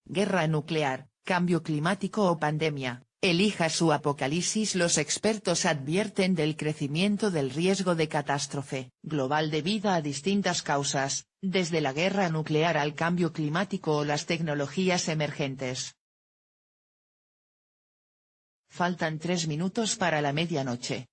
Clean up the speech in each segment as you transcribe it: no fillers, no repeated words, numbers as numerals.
guerra nuclear, cambio climático o pandemia, elija su apocalipsis. Los expertos advierten del crecimiento del riesgo de catástrofe global debido a distintas causas, desde la guerra nuclear al cambio climático o las tecnologías emergentes. Faltan 3 minutos para la medianoche.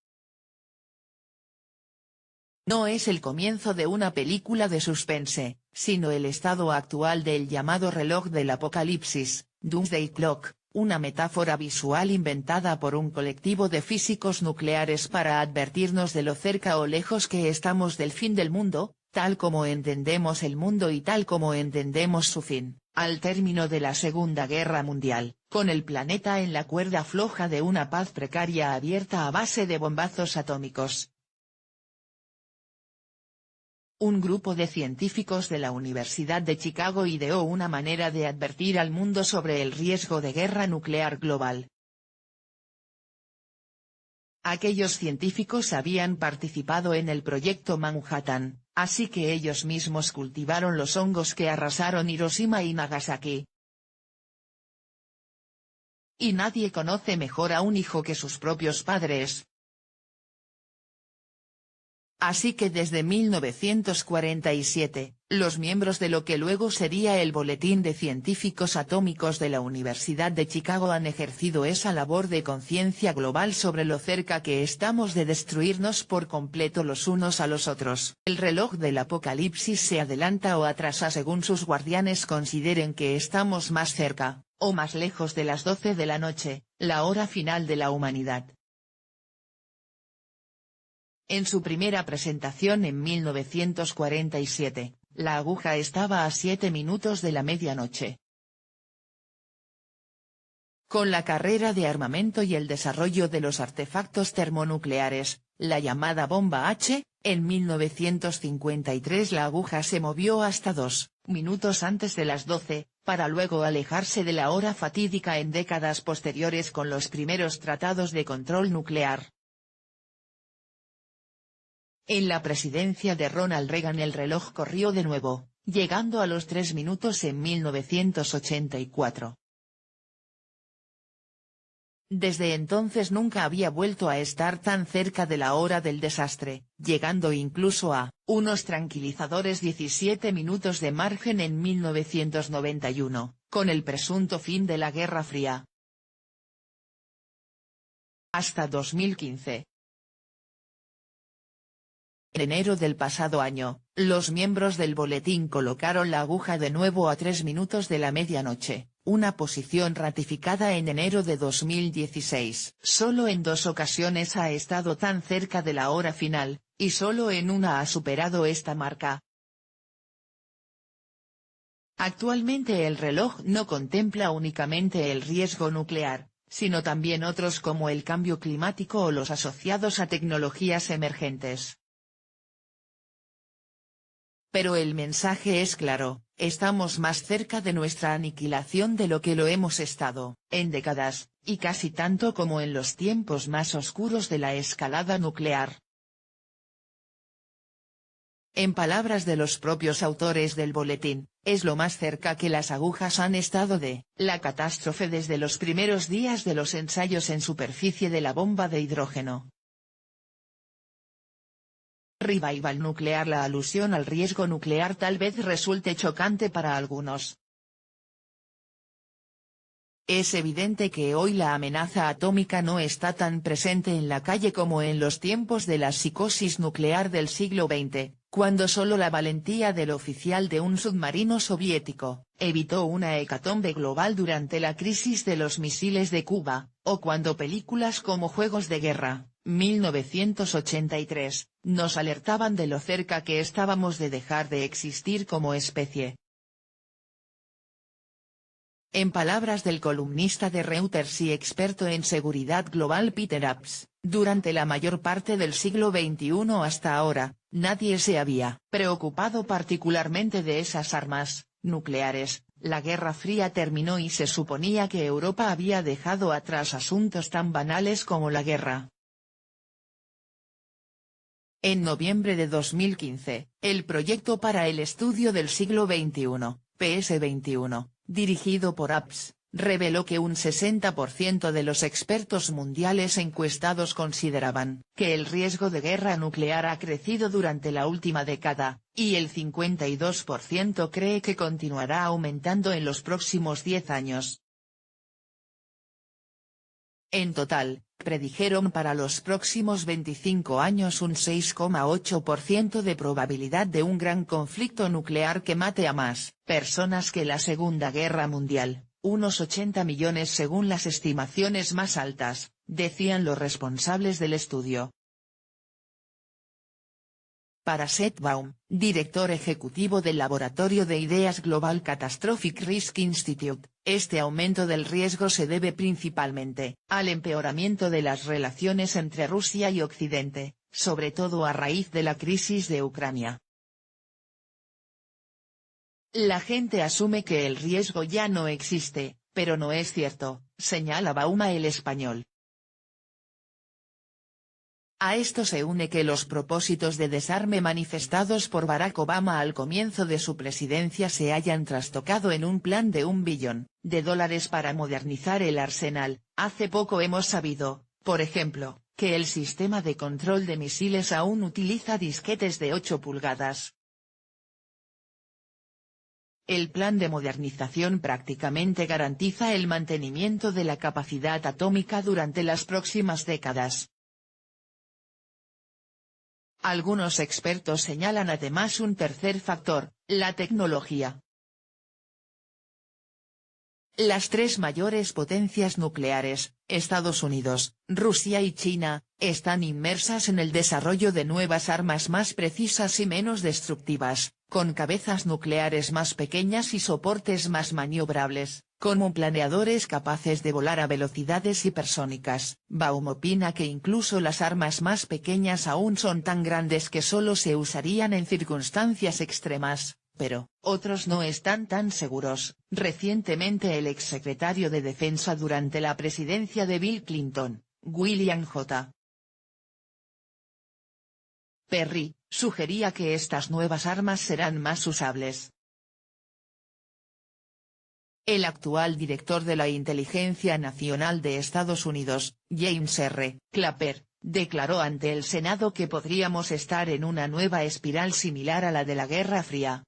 No es el comienzo de una película de suspense, sino el estado actual del llamado reloj del apocalipsis, Doomsday Clock, una metáfora visual inventada por un colectivo de físicos nucleares para advertirnos de lo cerca o lejos que estamos del fin del mundo, tal como entendemos el mundo y tal como entendemos su fin, al término de la Segunda Guerra Mundial, con el planeta en la cuerda floja de una paz precaria abierta a base de bombazos atómicos. Un grupo de científicos de la Universidad de Chicago ideó una manera de advertir al mundo sobre el riesgo de guerra nuclear global. Aquellos científicos habían participado en el proyecto Manhattan, así que ellos mismos cultivaron los hongos que arrasaron Hiroshima y Nagasaki. Y nadie conoce mejor a un hijo que sus propios padres. Así que desde 1947, los miembros de lo que luego sería el Boletín de Científicos Atómicos de la Universidad de Chicago han ejercido esa labor de conciencia global sobre lo cerca que estamos de destruirnos por completo los unos a los otros. El reloj del apocalipsis se adelanta o atrasa según sus guardianes consideren que estamos más cerca, o más lejos de las 12 de la noche, la hora final de la humanidad. En su primera presentación en 1947, la aguja estaba a 7 minutos de la medianoche. Con la carrera de armamento y el desarrollo de los artefactos termonucleares, la llamada bomba H, en 1953 la aguja se movió hasta 2 minutos antes de las 12, para luego alejarse de la hora fatídica en décadas posteriores con los primeros tratados de control nuclear. En la presidencia de Ronald Reagan el reloj corrió de nuevo, llegando a los 3 minutos en 1984. Desde entonces nunca había vuelto a estar tan cerca de la hora del desastre, llegando incluso a unos tranquilizadores 17 minutos de margen en 1991, con el presunto fin de la Guerra Fría. Hasta 2015. En enero del pasado año, los miembros del boletín colocaron la aguja de nuevo a 3 minutos de la medianoche, una posición ratificada en enero de 2016. Solo en 2 ocasiones ha estado tan cerca de la hora final, y solo en una ha superado esta marca. Actualmente el reloj no contempla únicamente el riesgo nuclear, sino también otros como el cambio climático o los asociados a tecnologías emergentes. Pero el mensaje es claro, estamos más cerca de nuestra aniquilación de lo que lo hemos estado, en décadas, y casi tanto como en los tiempos más oscuros de la escalada nuclear. En palabras de los propios autores del boletín, es lo más cerca que las agujas han estado de la catástrofe desde los primeros días de los ensayos en superficie de la bomba de hidrógeno. Revival nuclear. La alusión al riesgo nuclear tal vez resulte chocante para algunos. Es evidente que hoy la amenaza atómica no está tan presente en la calle como en los tiempos de la psicosis nuclear del siglo XX, cuando solo la valentía del oficial de un submarino soviético evitó una hecatombe global durante la crisis de los misiles de Cuba, o cuando películas como Juegos de Guerra, 1983, nos alertaban de lo cerca que estábamos de dejar de existir como especie. En palabras del columnista de Reuters y experto en seguridad global Peter Abs, durante la mayor parte del siglo XXI hasta ahora, nadie se había preocupado particularmente de esas armas nucleares. La Guerra Fría terminó y se suponía que Europa había dejado atrás asuntos tan banales como la guerra. En noviembre de 2015, el Proyecto para el Estudio del Siglo XXI, PS21, dirigido por APS, reveló que un 60% de los expertos mundiales encuestados consideraban que el riesgo de guerra nuclear ha crecido durante la última década, y el 52% cree que continuará aumentando en los próximos 10 años. En total, predijeron para los próximos 25 años un 6,8% de probabilidad de un gran conflicto nuclear que mate a más personas que la Segunda Guerra Mundial, unos 80 millones según las estimaciones más altas, decían los responsables del estudio. Para Seth Baum, director ejecutivo del Laboratorio de Ideas Global Catastrophic Risk Institute, este aumento del riesgo se debe principalmente al empeoramiento de las relaciones entre Rusia y Occidente, sobre todo a raíz de la crisis de Ucrania. La gente asume que el riesgo ya no existe, pero no es cierto, señala Baum a El Español. A esto se une que los propósitos de desarme manifestados por Barack Obama al comienzo de su presidencia se hayan trastocado en un plan de $1 billón para modernizar el arsenal. Hace poco hemos sabido, por ejemplo, que el sistema de control de misiles aún utiliza disquetes de 8 pulgadas. El plan de modernización prácticamente garantiza el mantenimiento de la capacidad atómica durante las próximas décadas. Algunos expertos señalan además un tercer factor, la tecnología. Las tres mayores potencias nucleares, Estados Unidos, Rusia y China, están inmersas en el desarrollo de nuevas armas más precisas y menos destructivas, con cabezas nucleares más pequeñas y soportes más maniobrables, como planeadores capaces de volar a velocidades hipersónicas. Baum opina que incluso las armas más pequeñas aún son tan grandes que solo se usarían en circunstancias extremas, pero otros no están tan seguros. Recientemente el exsecretario de Defensa durante la presidencia de Bill Clinton, William J. Perry, sugería que estas nuevas armas serán más usables. El actual director de la Inteligencia Nacional de Estados Unidos, James R. Clapper, declaró ante el Senado que podríamos estar en una nueva espiral similar a la de la Guerra Fría.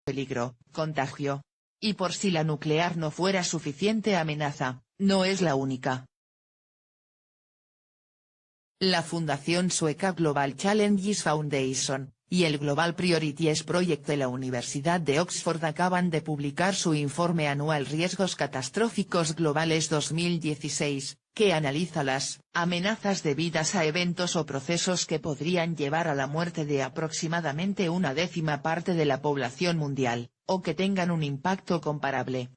Peligro, contagio. Y por si la nuclear no fuera suficiente amenaza, no es la única. La fundación sueca Global Challenges Foundation, y el Global Priorities Project de la Universidad de Oxford acaban de publicar su informe anual Riesgos Catastróficos Globales 2016, que analiza las amenazas debidas a eventos o procesos que podrían llevar a la muerte de aproximadamente 1/10 parte de la población mundial, o que tengan un impacto comparable.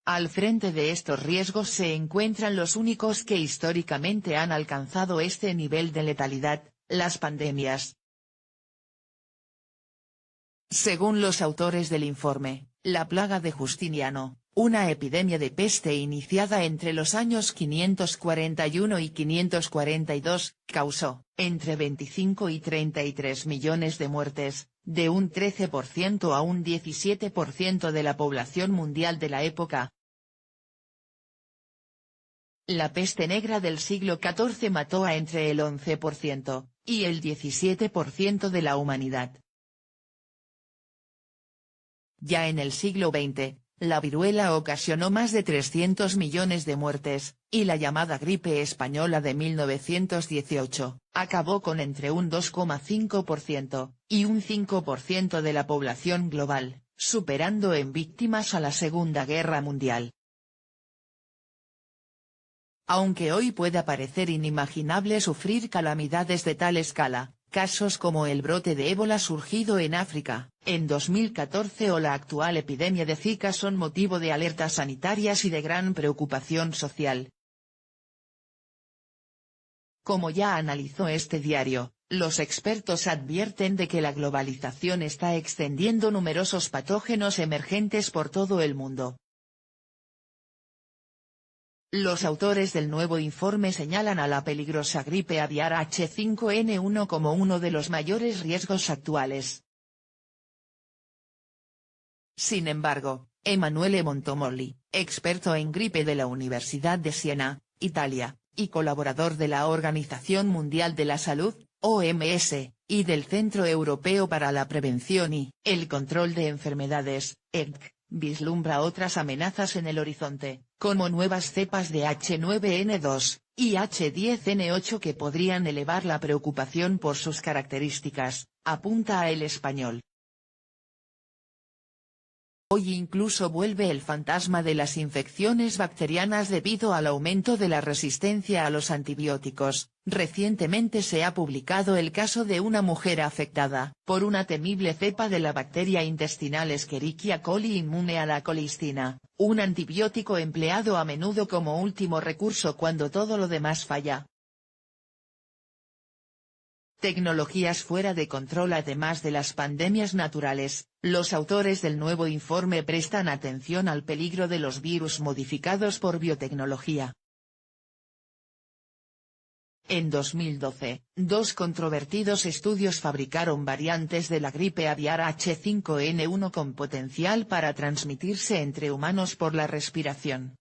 Al frente de estos riesgos se encuentran los únicos que históricamente han alcanzado este nivel de letalidad, las pandemias. Según los autores del informe, la plaga de Justiniano, una epidemia de peste iniciada entre los años 541 y 542, causó, entre 25 y 33 millones de muertes, de un 13% a un 17% de la población mundial de la época. La peste negra del siglo XIV mató a entre el 11% y el 17% de la humanidad. Ya en el siglo XX, la viruela ocasionó más de 300 millones de muertes, y la llamada gripe española de 1918, acabó con entre un 2,5% y un 5% de la población global, superando en víctimas a la Segunda Guerra Mundial. Aunque hoy pueda parecer inimaginable sufrir calamidades de tal escala, casos como el brote de ébola surgido en África, en 2014 o la actual epidemia de Zika son motivo de alertas sanitarias y de gran preocupación social. Como ya analizó este diario, los expertos advierten de que la globalización está extendiendo numerosos patógenos emergentes por todo el mundo. Los autores del nuevo informe señalan a la peligrosa gripe aviar H5N1 como uno de los mayores riesgos actuales. Sin embargo, Emanuele Montomoli, experto en gripe de la Universidad de Siena, Italia, y colaborador de la Organización Mundial de la Salud, OMS, y del Centro Europeo para la Prevención y el Control de Enfermedades, ECDC, vislumbra otras amenazas en el horizonte, como nuevas cepas de H9N2 y H10N8 que podrían elevar la preocupación por sus características, apunta a El Español. Hoy incluso vuelve el fantasma de las infecciones bacterianas debido al aumento de la resistencia a los antibióticos. Recientemente se ha publicado el caso de una mujer afectada por una temible cepa de la bacteria intestinal Escherichia coli inmune a la colistina, un antibiótico empleado a menudo como último recurso cuando todo lo demás falla. Tecnologías fuera de control. Además de las pandemias naturales, los autores del nuevo informe prestan atención al peligro de los virus modificados por biotecnología. En 2012, dos controvertidos estudios fabricaron variantes de la gripe aviar H5N1 con potencial para transmitirse entre humanos por la respiración.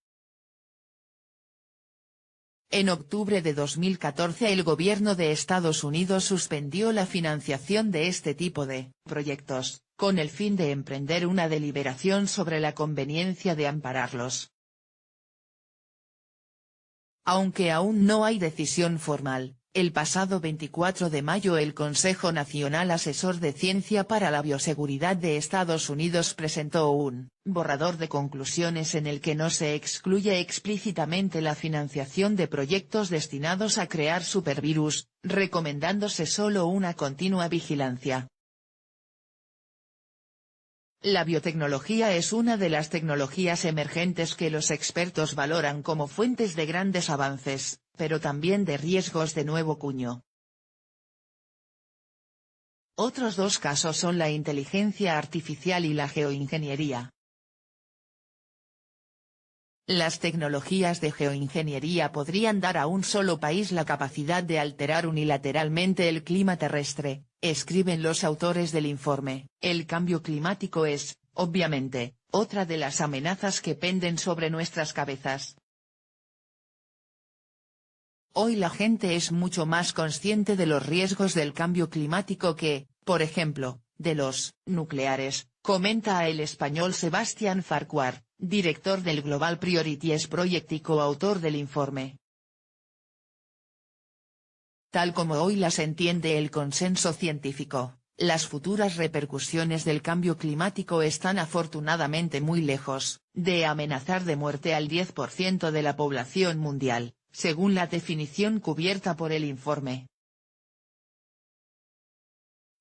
En octubre de 2014 el gobierno de Estados Unidos suspendió la financiación de este tipo de proyectos, con el fin de emprender una deliberación sobre la conveniencia de ampararlos. Aunque aún no hay decisión formal, el pasado 24 de mayo el Consejo Nacional Asesor de Ciencia para la Bioseguridad de Estados Unidos presentó un borrador de conclusiones en el que no se excluye explícitamente la financiación de proyectos destinados a crear supervirus, recomendándose solo una continua vigilancia. La biotecnología es una de las tecnologías emergentes que los expertos valoran como fuentes de grandes avances, pero también de riesgos de nuevo cuño. Otros dos casos son la inteligencia artificial y la geoingeniería. Las tecnologías de geoingeniería podrían dar a un solo país la capacidad de alterar unilateralmente el clima terrestre, escriben los autores del informe. El cambio climático es, obviamente, otra de las amenazas que penden sobre nuestras cabezas. Hoy la gente es mucho más consciente de los riesgos del cambio climático que, por ejemplo, de los nucleares, comenta a El Español Sebastián Farquhar, director del Global Priorities Project y coautor del informe. Tal como hoy las entiende el consenso científico, las futuras repercusiones del cambio climático están afortunadamente muy lejos de amenazar de muerte al 10% de la población mundial, según la definición cubierta por el informe.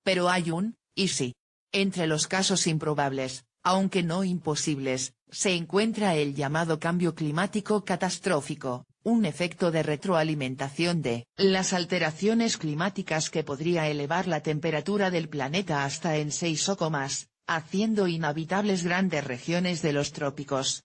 Pero hay un, y sí. Entre los casos improbables, aunque no imposibles, se encuentra el llamado cambio climático catastrófico, un efecto de retroalimentación de las alteraciones climáticas que podría elevar la temperatura del planeta hasta en 6 o más, haciendo inhabitables grandes regiones de los trópicos.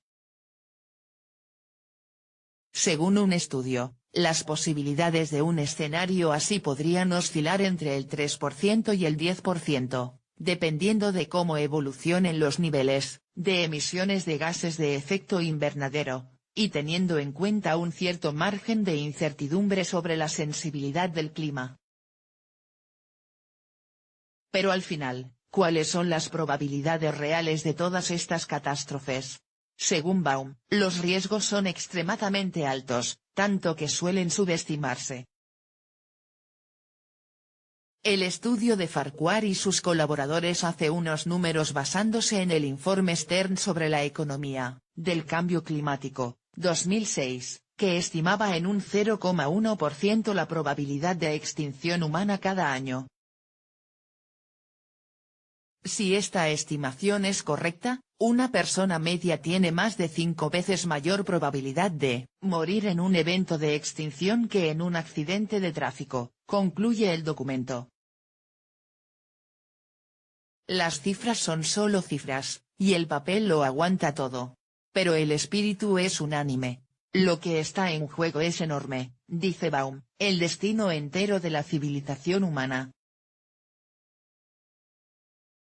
Según un estudio, las posibilidades de un escenario así podrían oscilar entre el 3% y el 10%. Dependiendo de cómo evolucionen los niveles de emisiones de gases de efecto invernadero, y teniendo en cuenta un cierto margen de incertidumbre sobre la sensibilidad del clima. Pero al final, ¿cuáles son las probabilidades reales de todas estas catástrofes? Según Baum, los riesgos son extremadamente altos, tanto que suelen subestimarse. El estudio de Farquhar y sus colaboradores hace unos números basándose en el informe Stern sobre la economía del cambio climático, 2006, que estimaba en un 0,1% la probabilidad de extinción humana cada año. Si esta estimación es correcta, una persona media tiene más de 5 veces mayor probabilidad de morir en un evento de extinción que en un accidente de tráfico, concluye el documento. Las cifras son solo cifras, y el papel lo aguanta todo. Pero el espíritu es unánime. Lo que está en juego es enorme, dice Baum, el destino entero de la civilización humana.